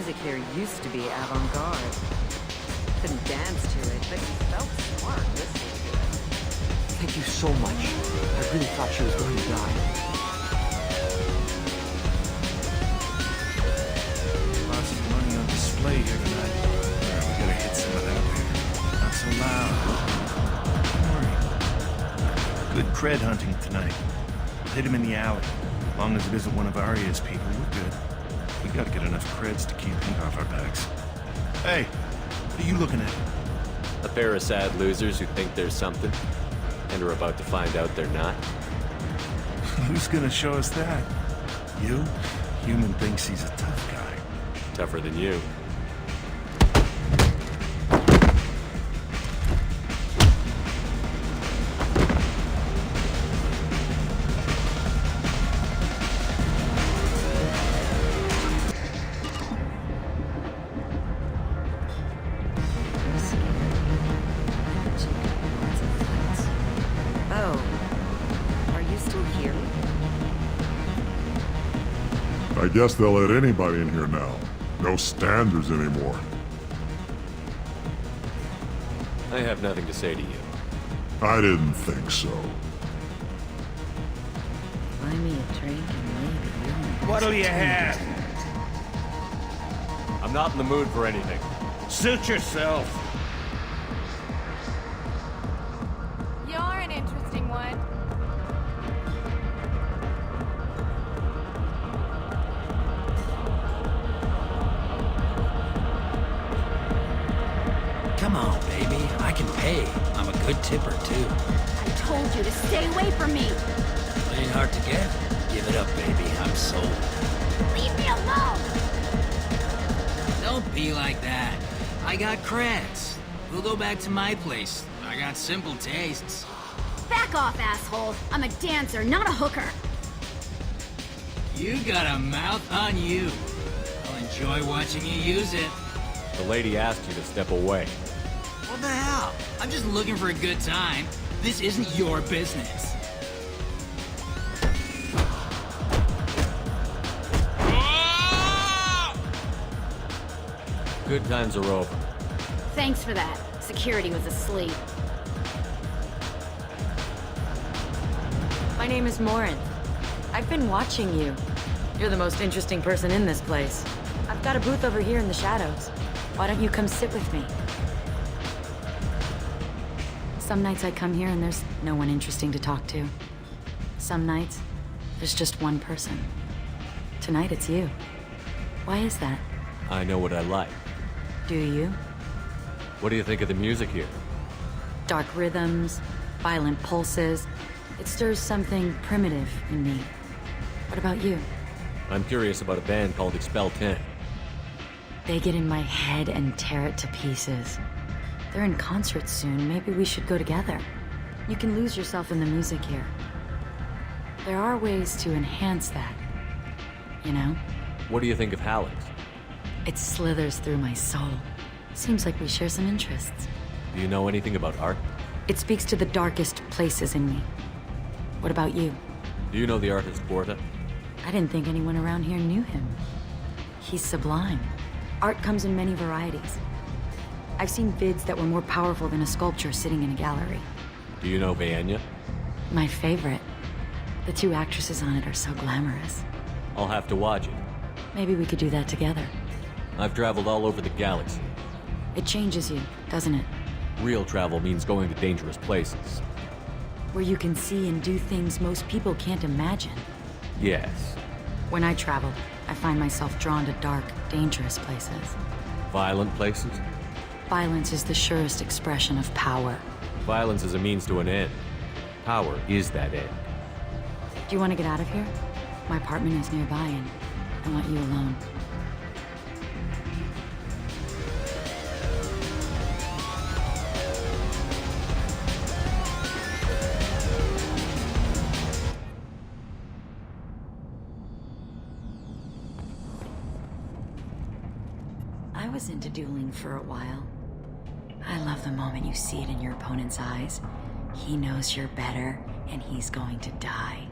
music here used to be avant-garde. Couldn't dance to it, but you felt smart listening to it. Thank you so much. I really thought she was going to die. Lots of money on display here tonight. We gotta hit some of that later. Not so loud. Don't worry. Good cred hunting tonight. We'll hit him in the alley. As long as it isn't one of Arya's people, we're good. We gotta get enough creds to keep ink off our backs. Hey, what are you looking at? A pair of sad losers who think there's something, and are about to find out they're not. Who's gonna show us that? You? Human thinks he's a tough guy. Tougher than you. I guess they'll let anybody in here now. No standards anymore. I have nothing to say to you. I didn't think so. Buy me a drink and maybe you'll... What'll you have? I'm not in the mood for anything. Suit yourself. You're an interesting one. Come on, baby. I can pay. I'm a good tipper, too. I told you to stay away from me. It ain't hard to get. Give it up, baby. I'm sold. Leave me alone. Don't be like that. I got creds. We'll go back to my place. I got simple tastes. Back off, asshole. I'm a dancer, not a hooker. You got a mouth on you. I'll enjoy watching you use it. The lady asked you to step away. What the hell? I'm just looking for a good time. This isn't your business. Good times are over. Thanks for that. Security was asleep. My name is Morin. I've been watching you. You're the most interesting person in this place. I've got a booth over here in the shadows. Why don't you come sit with me? Some nights I come here and there's no one interesting to talk to. Some nights, there's just one person. Tonight it's you. Why is that? I know what I like. Do you? What do you think of the music here? Dark rhythms, violent pulses. It stirs something primitive in me. What about you? I'm curious about a band called Expel 10. They get in my head and tear it to pieces. They're in concert soon. Maybe we should go together. You can lose yourself in the music here. There are ways to enhance that. You know? What do you think of Halleck's? It slithers through my soul. Seems like we share some interests. Do you know anything about art? It speaks to the darkest places in me. What about you? Do you know the artist Porta? I didn't think anyone around here knew him. He's sublime. Art comes in many varieties. I've seen vids that were more powerful than a sculpture sitting in a gallery. Do you know Vaenya? My favorite. The two actresses on it are so glamorous. I'll have to watch it. Maybe we could do that together. I've traveled all over the galaxy. It changes you, doesn't it? Real travel means going to dangerous places. Where you can see and do things most people can't imagine. Yes. When I travel, I find myself drawn to dark, dangerous places. Violent places? Violence is the surest expression of power. Violence is a means to an end. Power is that end. Do you want to get out of here? My apartment is nearby and I want you alone. I was into dueling for a while. I love the moment you see it in your opponent's eyes. He knows you're better, and he's going to die.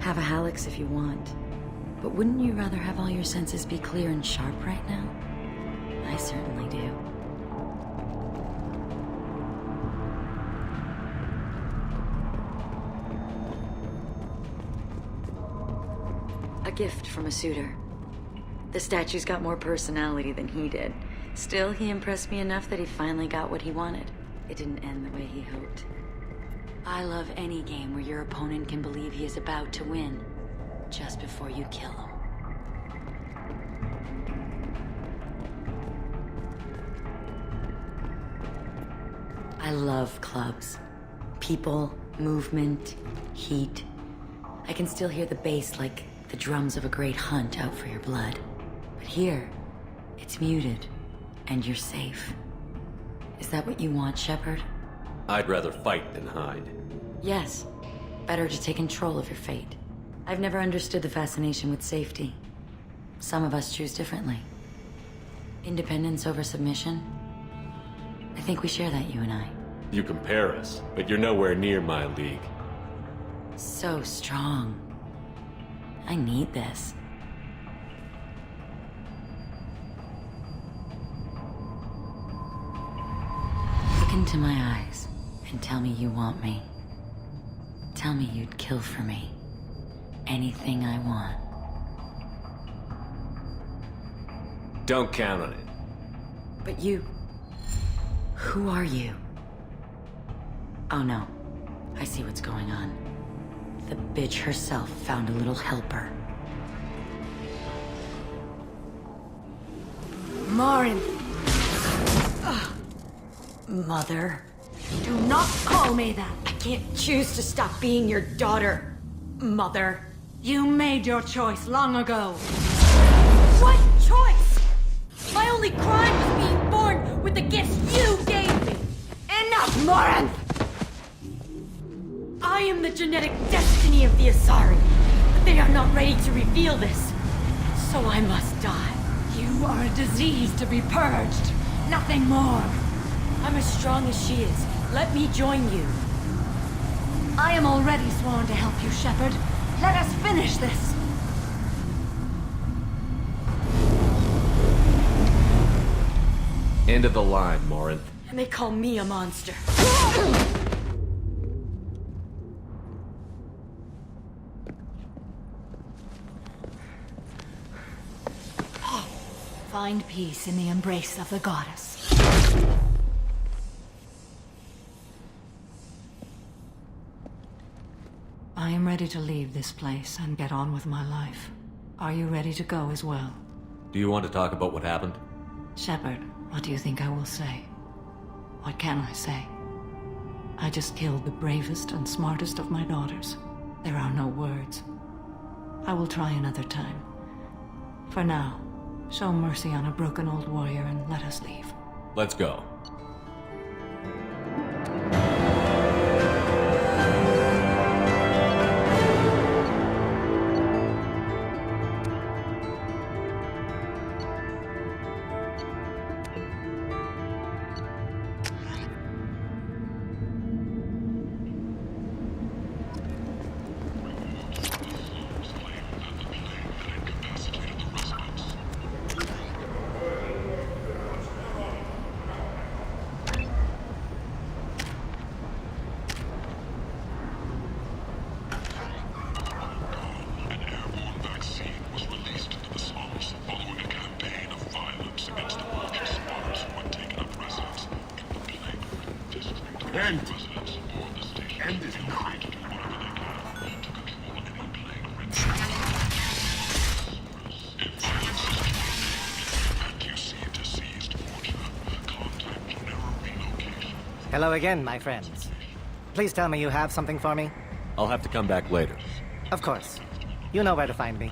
Have a Hallex if you want. But wouldn't you rather have all your senses be clear and sharp right now? I certainly do. A gift from a suitor. The statue's got more personality than he did. Still, he impressed me enough that he finally got what he wanted. It didn't end the way he hoped. I love any game where your opponent can believe he is about to win, just before you kill him. I love clubs. People, movement, heat. I can still hear the bass like the drums of a great hunt out for your blood. But here, it's muted, and you're safe. Is that what you want, Shepard? I'd rather fight than hide. Yes. Better to take control of your fate. I've never understood the fascination with safety. Some of us choose differently. Independence over submission? I think we share that, you and I. You compare us, but you're nowhere near my league. So strong. I need this. Look into my eyes and tell me you want me. Tell me you'd kill for me. Anything I want. Don't count on it. But you... who are you? Oh no. I see what's going on. The bitch herself found a little helper. Marin, Mother. do not call me that. I can't choose to stop being your daughter, Mother. You made your choice long ago. What choice? My only crime was being born with the gifts you gave me. Enough, Marin! I am the genetic destiny of the Asari. But they are not ready to reveal this. So I must die. You are a disease to be purged. Nothing more. I'm as strong as she is. Let me join you. I am already sworn to help you, Shepard. Let us finish this. End of the line, Morinth. And they call me a monster. Find peace in the embrace of the goddess. I am ready to leave this place and get on with my life. Are you ready to go as well? Do you want to talk about what happened? Shepard, what do you think I will say? What can I say? I just killed the bravest and smartest of my daughters. There are no words. I will try another time. For now, show mercy on a broken old warrior and let us leave. Let's go. End it now. Hello again, my friends. Please tell me you have something for me. I'll have to come back later. Of course. You know where to find me.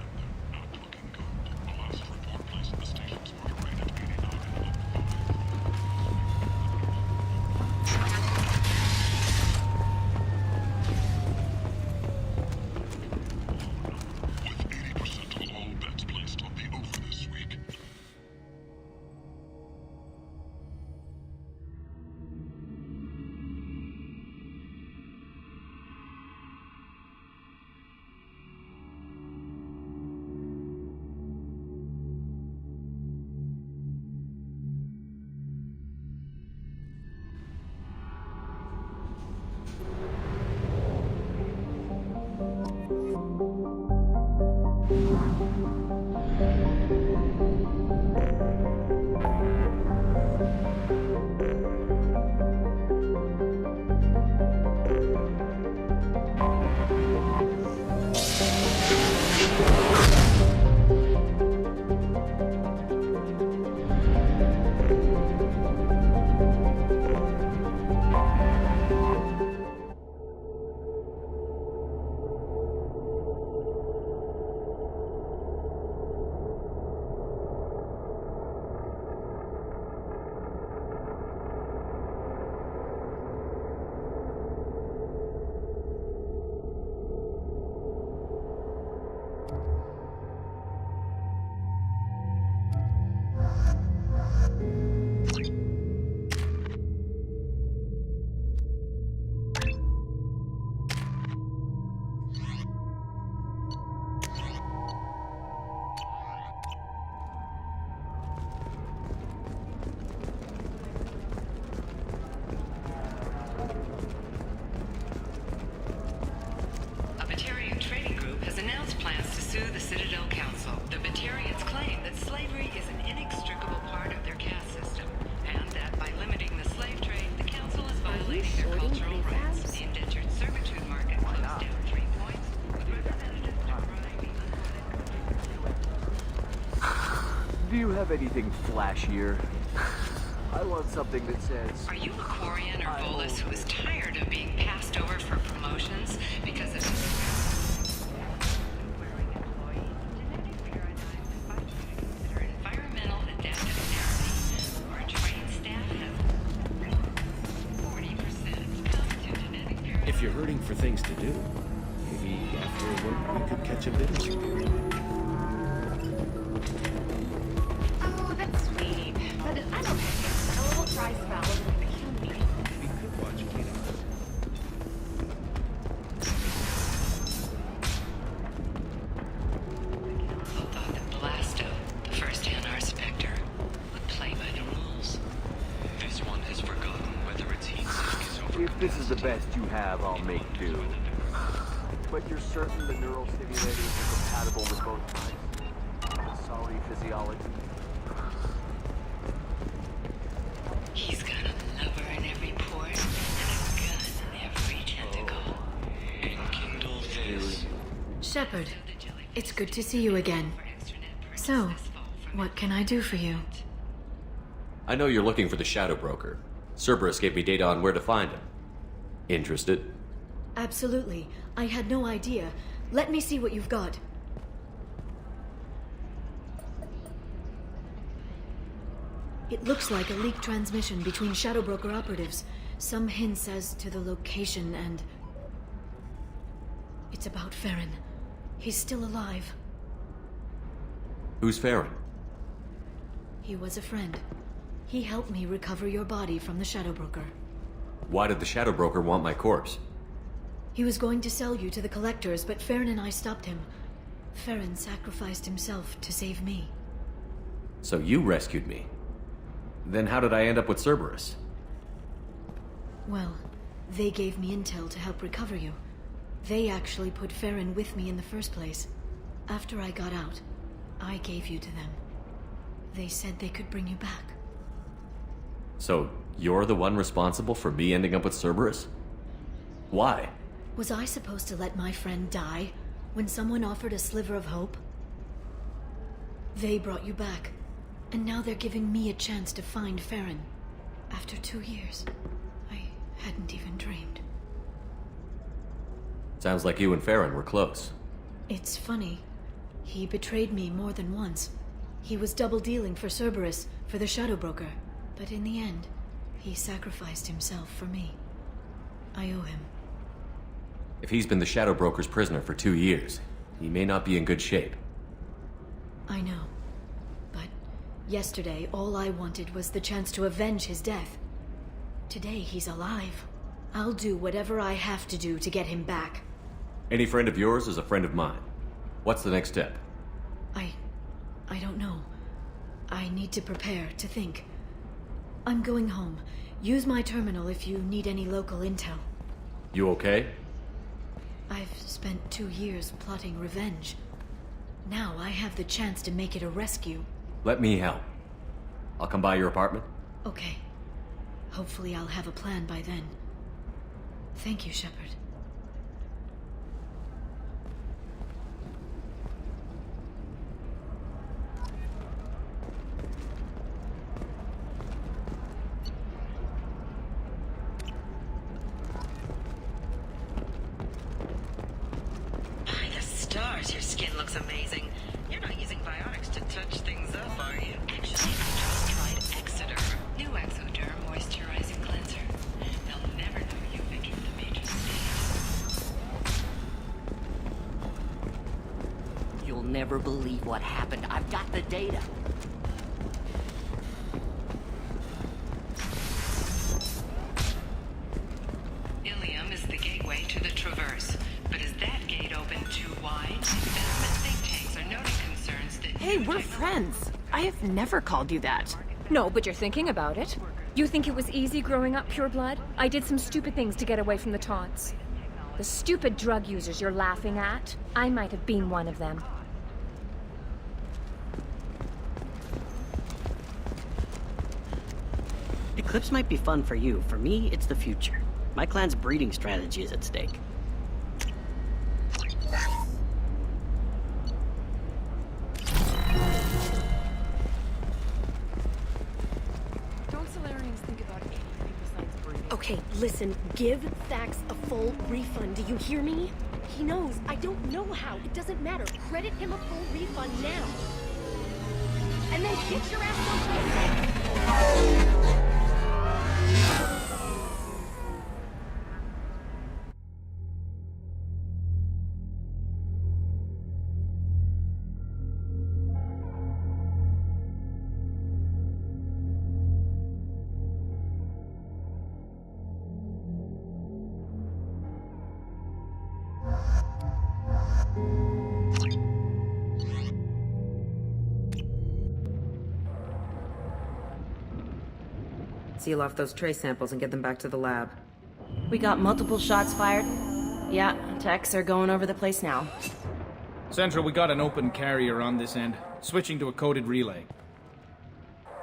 sue the Citadel Council. The Batarians claim that slavery is an inextricable part of their caste system, and that by limiting the slave trade, the Council is violating their cultural rights. The indentured servitude market closed down 3 points, with representatives decrying the Do you have anything flashier? I want something that says... Are you a Quarian or Volus who is tired of being passed over for promotions because of environmental adaptive therapy, or trained staff has 40% come to genetic If you're hurting for things to do, maybe after work we could catch a video. Oh, that's sweet. But I don't think a little dry spell isn't gonna kill me. We could watch Kino. Who thought that Blasto, the first NR Spectre, would play by the rules? This one has forgotten whether its heat sink is over. If this is the best you have, I'll make do. But you're certain the neural stimulators are compatible with both minds? Sorry, physiology. He's got a lover in every port and a gun in every tentacle. Enkindle this. Shepard, it's good to see you again. So, what can I do for you? I know you're looking for the Shadow Broker. Cerberus gave me data on where to find him. Interested? Absolutely. I had no idea. Let me see what you've got. It looks like a leaked transmission between Shadow Broker operatives. Some hints as to the location and... It's about Farron. He's still alive. Who's Farron? He was a friend. He helped me recover your body from the Shadow Broker. Why did the Shadow Broker want my corpse? He was going to sell you to the Collectors, but Farron and I stopped him. Farron sacrificed himself to save me. So you rescued me. Then how did I end up with Cerberus? Well, they gave me intel to help recover you. They actually put Farron with me in the first place. After I got out, I gave you to them. They said they could bring you back. So you're the one responsible for me ending up with Cerberus? Why? Was I supposed to let my friend die when someone offered a sliver of hope? They brought you back, and now they're giving me a chance to find Farron. After 2 years, I hadn't even dreamed. Sounds like you and Farron were close. It's funny. He betrayed me more than once. He was double-dealing for Cerberus, for the Shadow Broker. But in the end, he sacrificed himself for me. I owe him. If he's been the Shadow Broker's prisoner for 2 years, he may not be in good shape. I know. But yesterday, all I wanted was the chance to avenge his death. Today, he's alive. I'll do whatever I have to do to get him back. Any friend of yours is a friend of mine. What's the next step? I don't know. I need to prepare, to think. I'm going home. Use my terminal if you need any local intel. You okay? I've spent 2 years plotting revenge. Now I have the chance to make it a rescue. Let me help. I'll come by your apartment. Okay. Hopefully I'll have a plan by then. Thank you, Shepard. Your skin looks amazing. You're not using biotics to touch things up, are you? Actually, I just tried Exoderm. New Exoderm moisturizing cleanser. They'll never know you've entered the major stage. You'll never believe what happened. I've got the data. Ilium is the gateway to the Traverse. But is that gate open too wide? Investment think tanks are noting concerns that... Hey, we're friends. I have never called you that. No, but you're thinking about it. You think it was easy growing up pure blood? I did some stupid things to get away from the taunts. The stupid drug users you're laughing at, I might have been one of them. clips might be fun for you. For me, it's the future. My clan's breeding strategy is at stake. Don't Solarians think about anything besides breeding? Okay, listen, give Thax a full refund. Do you hear me? He knows. I don't know how. It doesn't matter. Credit him a full refund now. And then get your ass someplace. Seal off those trace samples and get them back to the lab. We got multiple shots fired. Yeah, techs are going over the place now. Central, we got an open carrier on this end. Switching to a coded relay.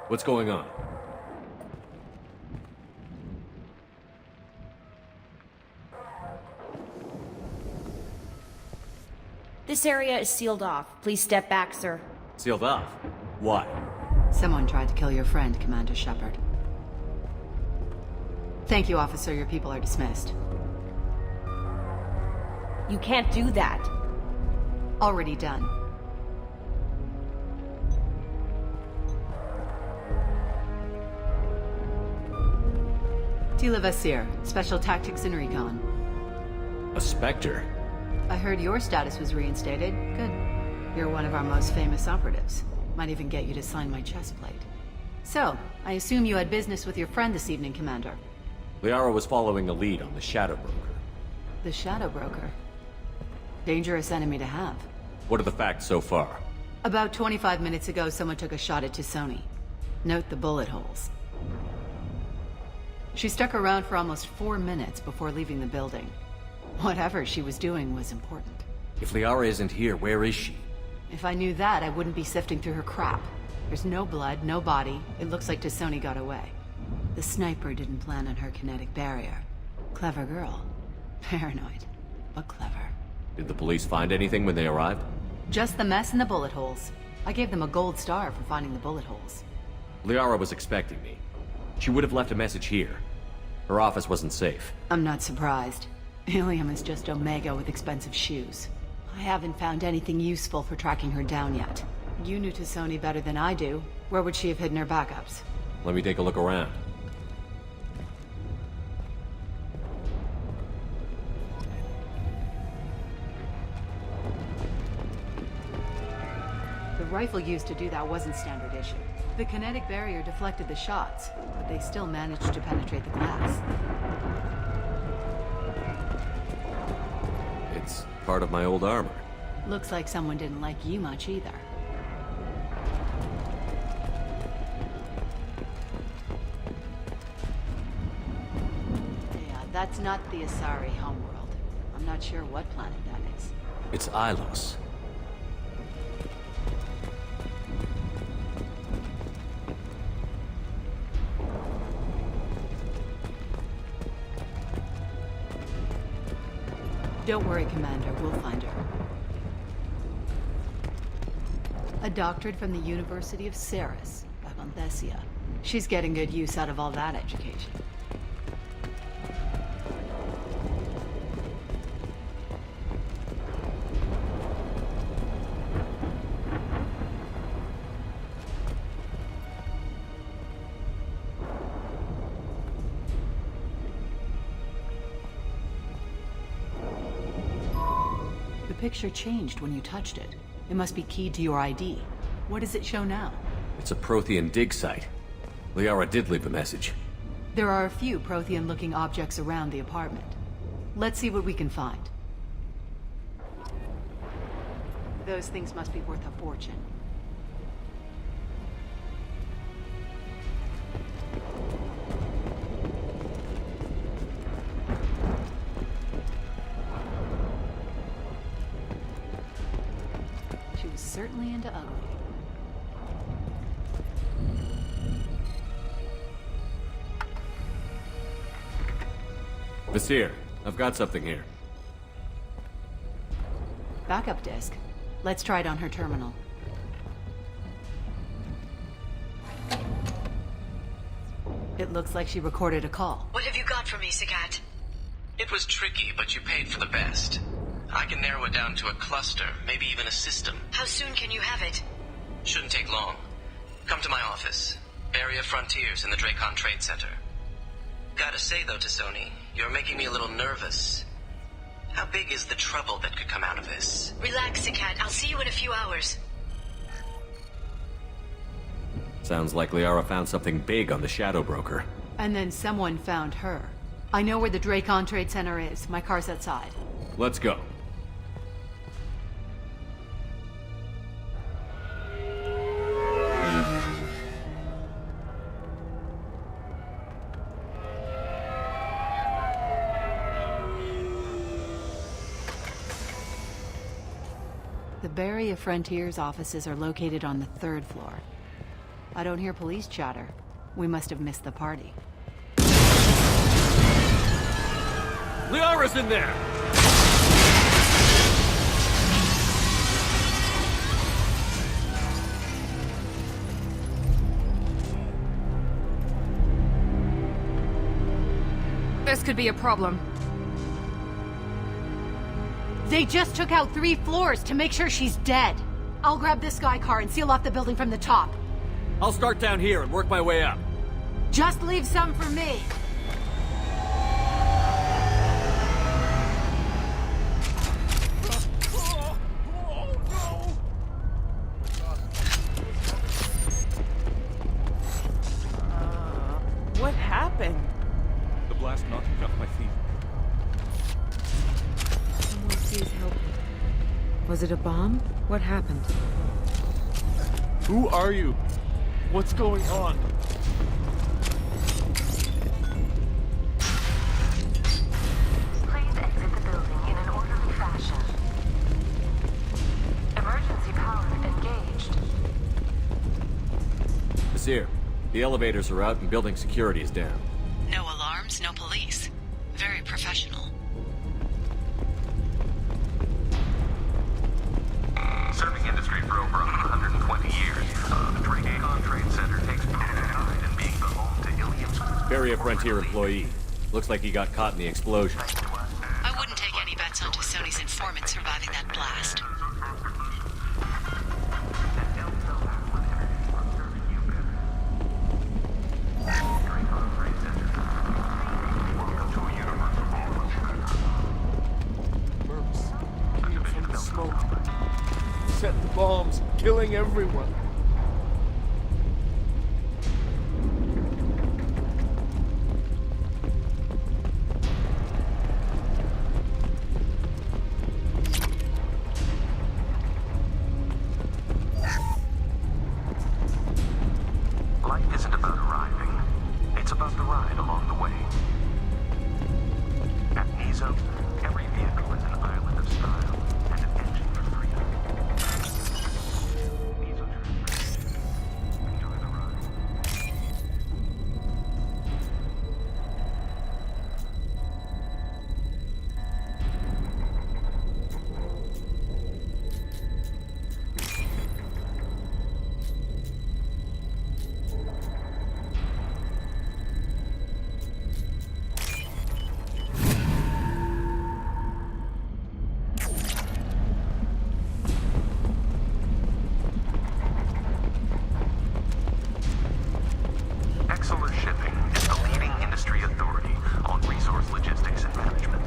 What's going on? This area is sealed off. Please step back, sir. Sealed off? Why? Someone tried to kill your friend, Commander Shepard. Thank you, officer. Your people are dismissed. You can't do that. Already done. Tila Vasir, Special Tactics and Recon. A Spectre? I heard your status was reinstated. Good. You're one of our most famous operatives. Might even get you to sign my chest plate. So, I assume you had business with your friend this evening, Commander. Liara was following a lead on the Shadow Broker. The Shadow Broker? Dangerous enemy to have. What are the facts so far? About 25 minutes ago, someone took a shot at T'Soni. Note the bullet holes. She stuck around for almost 4 minutes before leaving the building. Whatever she was doing was important. If Liara isn't here, where is she? If I knew that, I wouldn't be sifting through her crap. There's no blood, no body. It looks like T'Soni got away. The sniper didn't plan on her kinetic barrier. Clever girl. Paranoid, but clever. Did the police find anything when they arrived? Just the mess and the bullet holes. I gave them a gold star for finding the bullet holes. Liara was expecting me. She would have left a message here. Her office wasn't safe. I'm not surprised. Helium is just Omega with expensive shoes. I haven't found anything useful for tracking her down yet. You knew T'Soni better than I do. Where would she have hidden her backups? Let me take a look around. The rifle used to do that wasn't standard issue. The kinetic barrier deflected the shots, but they still managed to penetrate the glass. It's part of my old armor. Looks like someone didn't like you much either. Yeah, that's not the Asari homeworld. I'm not sure what planet that is. It's Ilos. Don't worry, Commander. We'll find her. A doctorate from the University of Ceres, back on Thessia. She's getting good use out of all that education. The picture changed when you touched it. It must be keyed to your ID. What does it show now? It's a Prothean dig site. Liara did leave a message. There are a few Prothean-looking objects around the apartment. Let's see what we can find. Those things must be worth a fortune. She was certainly into ugly. Vasir, I've got something here. Backup disk. Let's try it on her terminal. It looks like she recorded a call. What have you got for me, Sagat? It was tricky, but you paid for the best. I can narrow it down to a cluster, maybe even a system. How soon can you have it? Shouldn't take long. Come to my office. Barrier Frontiers in the Dracon Trade Center. Gotta say though to Sony, you're making me a little nervous. How big is the trouble that could come out of this? Relax, Sagat. I'll see you in a few hours. Sounds like Liara found something big on the Shadow Broker. And then someone found her. I know where the Dracon Trade Center is. My car's outside. Let's go. The Barrier Frontiers offices are located on the 3rd floor. I don't hear police chatter. We must have missed the party. Liara's in there! This could be a problem. They just took out 3 floors to make sure she's dead. I'll grab this guy car and seal off the building from the top. I'll start down here and work my way up. Just leave some for me. What happened? The blast knocked me off my feet. Someone please help me. Was it a bomb? What happened? Who are you? What's going on? Please exit the building in an orderly fashion. Emergency power engaged. Vasir, the elevators are out and building security is down. No alarms, no police. Very professional. Serving industry for over 120 years, the Dracon Trade Center takes pride in being the home to Ilium's Barrier Frontier employee. Looks like he got caught in the explosion. I wouldn't take any bets onto Sony's informant surviving that blast. Setting bombs, killing everyone. Life isn't about arriving. It's about the ride along the way. At Nizo, every vehicle is an island of style and an engine for freedom. Nizo enjoy the ride. Exeler Shipping is the leading industry authority on resource logistics and management.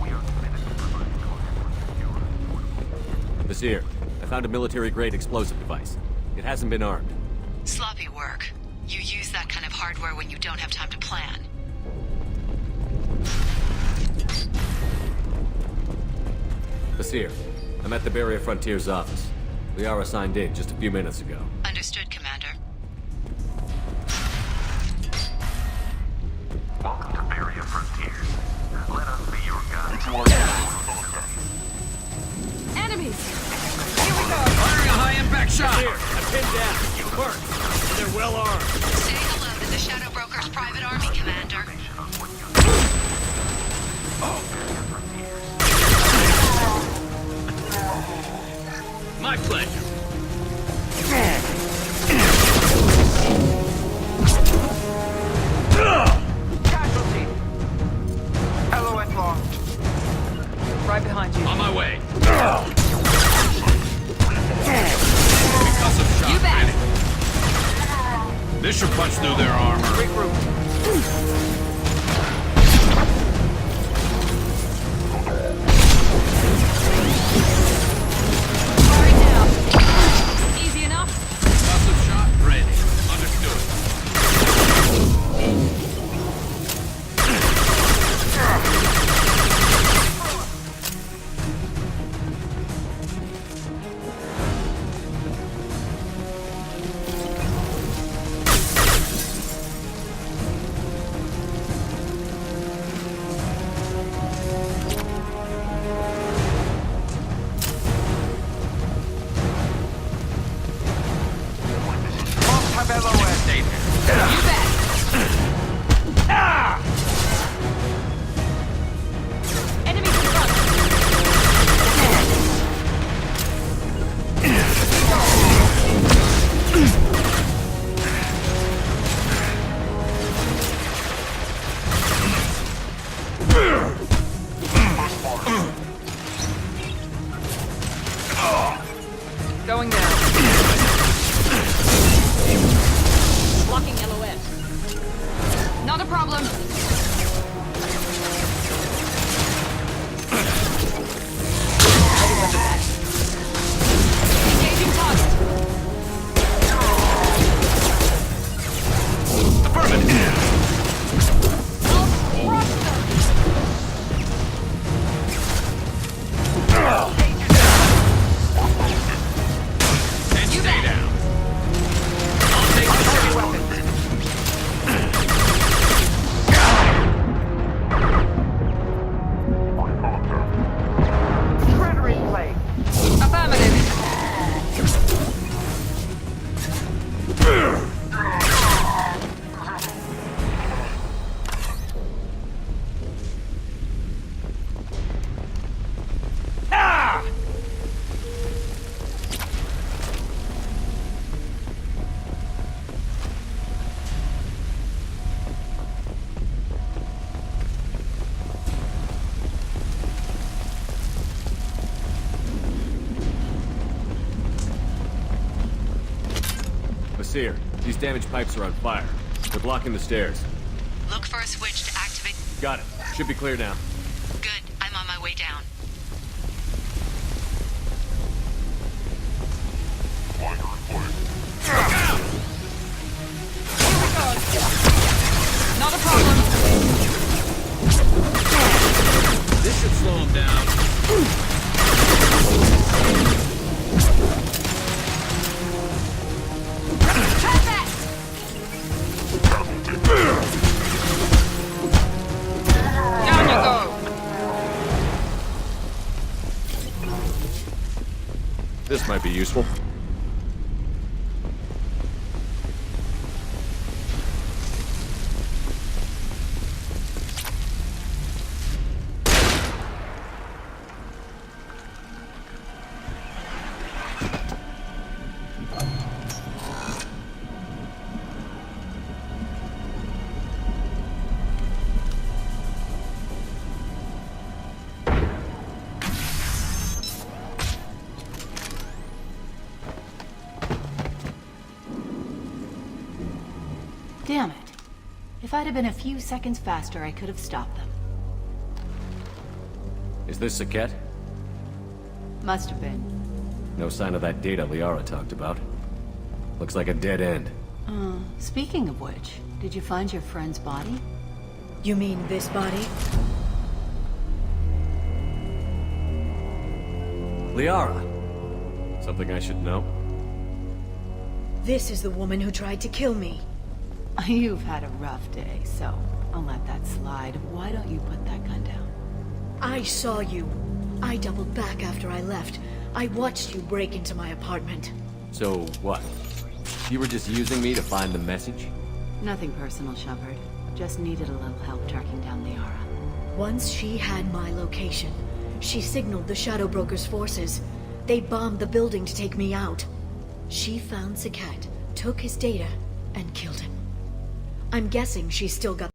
We are committed to providing clients with secure, affordable. Vasir, I found a military-grade explosive device. It hasn't been armed. Sloppy work. You use that kind of hardware when you don't have time to plan. Vasir, I'm at the Barrier Frontiers office. Liara signed in just a few minutes ago. Understood, Commander. Welcome to Barrier Frontiers. Let us be your guide. Enemies! Here we go! Firing a high-impact shot! Here, I'm pinned down. Mark, they're well armed. Say hello to the Shadow Broker's private army, Commander. Right behind you. On my way. You bet. This should punch through their armor. Easy enough. Concussive shot ready. Understood. Going now. Blocking LOS. Not a problem. Engaging target. Affirmative. And stay down. I'll take the weapons. Shredder in play. Affirmative. Seer, these damaged pipes are on fire. They're blocking the stairs. Look for a switch to activate. Got it. Should be clear now. Good. I'm on my way down. Not a problem. This should slow him down. Down you go. This might be useful. Damn it. If I'd have been a few seconds faster, I could have stopped them. Is this Saket? Must have been. No sign of that data Liara talked about. Looks like a dead end. Speaking of which, did you find your friend's body? You mean this body? Liara! Something I should know? This is the woman who tried to kill me. You've had a rough day, so I'll let that slide. Why don't you put that gun down? I saw you. I doubled back after I left. I watched you break into my apartment. So, what? You were just using me to find the message? Nothing personal, Shepard. Just needed a little help tracking down Liara. Once she had my location, she signaled the Shadow Broker's forces. They bombed the building to take me out. She found Saket, took his data, and killed him. I'm guessing she's still got